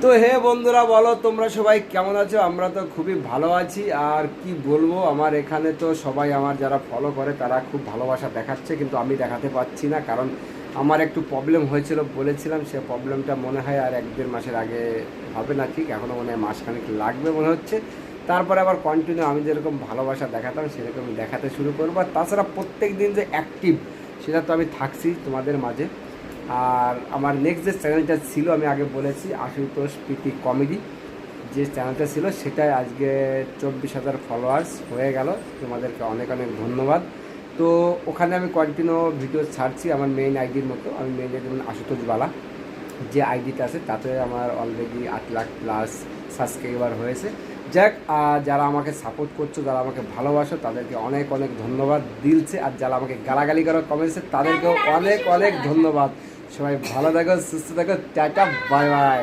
তো হে বন্ধুরা, বলো তোমরা সবাই কেমন আছো? আমরা তো খুবই ভালো আছি। আর কি বলবো, আমার এখানে তো সবাই আমার যারা ফলো করে তারা খুব ভালোবাসা দেখাচ্ছে, কিন্তু আমি দেখাতে পারছি না। কারণ আমার একটু প্রবলেম হয়েছিল, বলেছিলাম। সে প্রবলেমটা মনে হয় আর 1-1.5 মাসের আগে হবে না, ঠিক এখনও মনে হয় মাসখানেক লাগবে মনে হচ্ছে। তারপরে আবার কন্টিনিউ আমি যেরকম ভালোবাসা দেখাতাম সেরকম দেখাতে শুরু করবো। আর তাছাড়া প্রত্যেক দিন যে অ্যাক্টিভ, সেটা তো আমি থাকছি তোমাদের মাঝে। আর আমার নেক্সট যে চ্যানেলটা ছিল, আমি আগে বলেছি, আশুতোষ প্রীতি কমেডি, যে চ্যানেলটা ছিল সেটাই আজকে 24,000 ফলোয়ার্স হয়ে গেল। তোমাদেরকে অনেক অনেক ধন্যবাদ। তো ওখানে আমি কন্টিনিউ ভিডিও ছাড়ছি আমার মেইন আইডির মতো। আমি মেইন আইডি মানে আশুতোষ বালা যে আইডিটা আছে, তাতে আমার অলরেডি 8 লাখ প্লাস সাবস্ক্রাইবার হয়েছে। যাক, যারা আমাকে সাপোর্ট করছো, যারা আমাকে ভালোবাসো, তাদেরকে অনেক অনেক ধন্যবাদ দিলছে। আর যারা আমাকে গালাগালি করার কমেন্টসে, তাদেরকেও অনেক অনেক ধন্যবাদ। সবাই ভালো থাকো, সুস্থ থাকো, টাটা, বাই বাই।